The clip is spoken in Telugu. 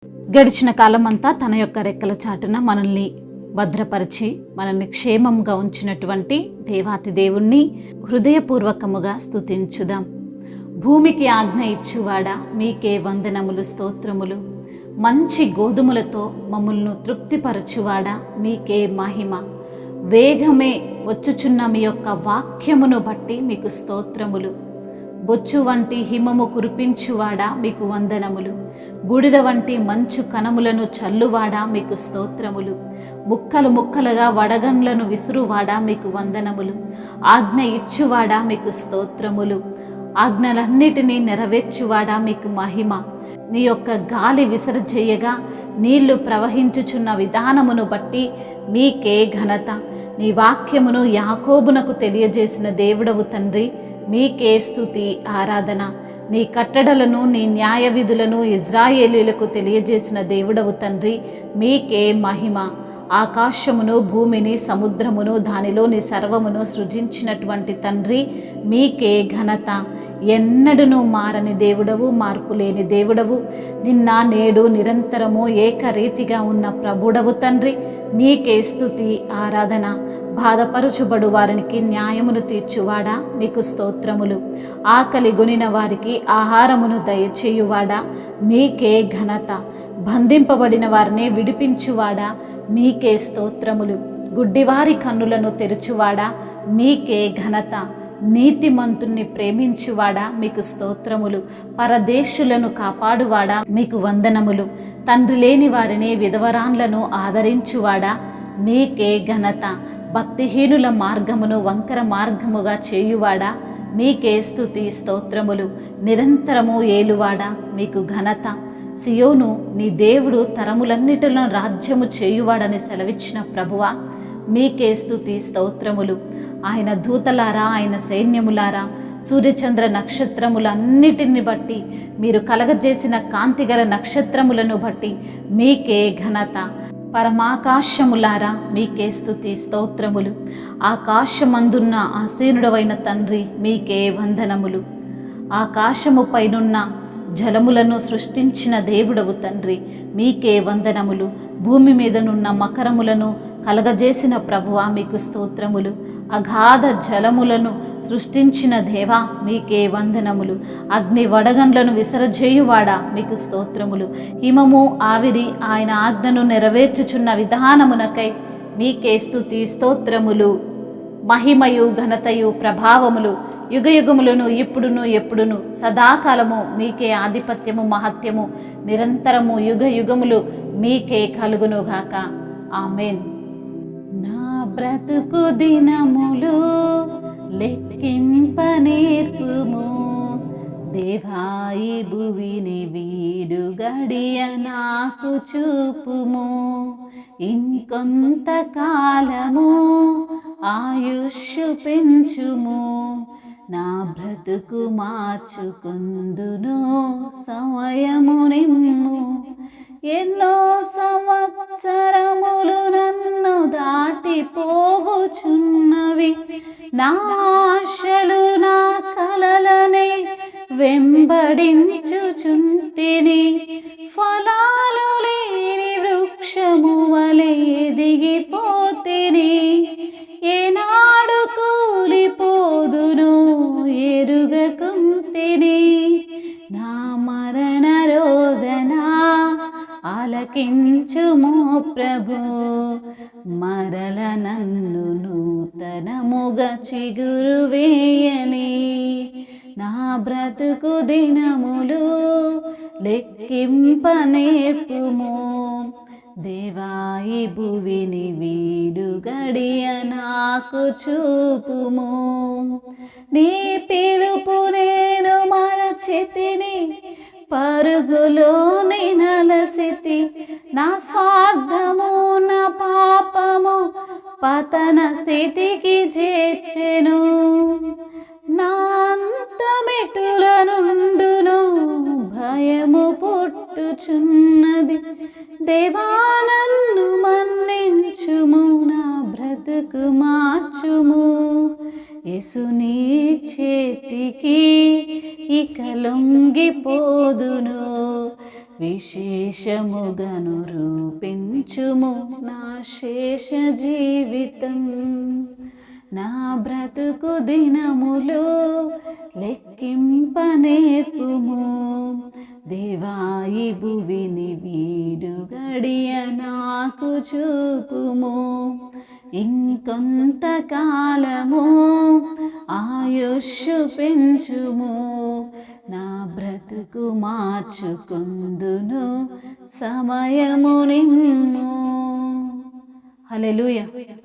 గడిచిన కాలమంతా తన యొక్క రెక్కల చాటున మనల్ని భద్రపరిచి మనల్ని క్షేమంగా ఉంచినటువంటి దేవాతి దేవుణ్ణి హృదయపూర్వకముగా స్తుతించుదాం. భూమికి ఆజ్ఞ ఇచ్చువాడా, మీకే వందనములు స్తోత్రములు. మంచి గోధుమలతో మమ్ములను తృప్తిపరచువాడా, మీకే మహిమ. వేగమే వచ్చుచున్న మీ యొక్క వాక్యమును బట్టి మీకు స్తోత్రములు. బొచ్చు వంటి హిమము కురిపించువాడా, మీకు వందనములు. బూడిద వంటి మంచు కణములను చల్లువాడా, మీకు స్తోత్రములు. ముక్కలు ముక్కలుగా వడగండ్లను విసురువాడా, మీకు వందనములు. ఆజ్ఞ ఇచ్చువాడా, మీకు స్తోత్రములు. ఆజ్ఞలన్నిటినీ నెరవేర్చువాడా, మీకు మహిమ. నీ యొక్క గాలి విసర్జేయగా నీళ్లు ప్రవహించుచున్న విధానమును బట్టి మీకే ఘనత. నీ వాక్యమును యాకోబునకు తెలియజేసిన దేవుడవు తండ్రి, మీకే స్తుతి ఆరాధన. నీ కట్టడలను నీ న్యాయ విధులను ఇజ్రాయేలీలకు తెలియజేసిన దేవుడవు తండ్రి, మీకే మహిమ. ఆకాశమును భూమిని సముద్రమును దానిలోని సర్వమును సృజించినటువంటి తండ్రి, మీకే ఘనత. ఎన్నడూను మారని దేవుడవు, మార్పులేని దేవుడవు. నిన్న నేడు నిరంతరము ఏకరీతిగా ఉన్న ప్రభుడవు తండ్రి, మీకే స్తుతి ఆరాధన. బాధపరుచుబడు వారికి న్యాయమును తీర్చువాడా, మీకు స్తోత్రములు. ఆకలి గొనిన వారికి ఆహారమును దయచేయువాడా, మీకే ఘనత. బంధింపబడిన వారిని విడిపించువాడా, మీకే స్తోత్రములు. గుడ్డివారి కన్నులను తెరుచువాడా, మీకే ఘనత. నీతిమంతుణ్ణి ప్రేమించువాడా, మీకు స్తోత్రములు. పరదేశులను కాపాడువాడా, మీకు వందనములు. తండ్రి లేని వారిని విధవరాండ్లను ఆదరించువాడా, మీకే ఘనత. భక్తిహీనుల మార్గమును వంకర మార్గముగా చేయువాడా, మీకే స్తుతి స్తోత్రములు. నిరంతరము ఏలువాడా, మీకు ఘనత. సియోను నీ దేవుడు తరములన్నిటిలో రాజ్యము చేయువాడని సెలవిచ్చిన ప్రభువా, మీకే స్తుతి స్తోత్రములు. ఆయన దూతలారా, ఆయన సైన్యములారా, సూర్యచంద్ర నక్షత్రములన్నిటిని బట్టి, మీరు కలగజేసిన కాంతిగల నక్షత్రములను బట్టి మీకే ఘనత. పరమాకాశములారా, మీకే స్తుతి స్తోత్రములు. ఆకాశమందున్న ఆసీనుడవైన తండ్రి, మీకే వందనములు. ఆకాశము పైనున్న జలములను సృష్టించిన దేవుడవు తండ్రి, మీకే వందనములు. భూమి మీదనున్న మకరములను కలగజేసిన ప్రభువా, మీకు స్తోత్రములు. అగాధ జలములను సృష్టించిన దేవా, మీకే వందనములు. అగ్ని వడగండ్లను విసరజేయువాడా, మీకు స్తోత్రములు. హిమము ఆవిరి ఆయన ఆజ్ఞను నెరవేర్చుచున్న విధానమునకై మీకే స్తుతి స్తోత్రములు. మహిమయు ఘనతయు ప్రభావములు యుగయుగములను ఇప్పుడును ఎప్పుడును సదాకాలము మీకే ఆధిపత్యము మహత్యము నిరంతరము యుగయుగములు మీకే కలుగునుగాక. ఆమేన్. నా బ్రతుకు దినములు లెక్కింప నేర్పుము దేవాయి భువిని వీడు గడియ నాకు చూపుము. ఇంకొంత కాలము ఆయుష్ పెంచుము. నా బ్రతుకు మార్చుకుందును సమయము నిమ్ము. ఎన్నో సంవత్సరములు నన్ను దాటిపోవుచున్నవి. నా ఆశలు నా కలలనే వెంబడించుచుంటిని. ఫలాలు లేని వృక్షము వలె ఎదిగిపోతిని. ఏనాడు కూలిపోదును ఎరుగకుంటిని. నా మరణ రోదన ఆలకించుమో ప్రభు. మరల నన్ను నూతనముగా చిగురు వేయని. నా బ్రతుకు దినములు లెక్కింప నేర్పుము దేవాయి భువిని వీడు గడియ నాకు చూపుము. నీ పిలుపు నేను మరచితిని, పరుగులోని నలసితి. నా స్వార్థము నా పాపము పతన స్థితికి చేర్చెను. నా అంతమెటుల నుండును భయము పుట్టుచున్నది. దేవా నన్ను మన్నించుము, నా బ్రతుకు మార్చుము. యేసు నీ చేతికి ఇక లొంగిపోదును. విశేషముగను రూపించుము నా శేష జీవితం. నా బ్రతుకు దినములు లెక్కింపనేర్పుము. దేవాయి భువిని వీడు గడియ నాకు చూపుము. ఇంకొంతకాలము ఆయుష్షు పెంచుము. నా బ్రతుకు మార్చుకుందును సమయము నిమ్ము. హల్లెలూయా.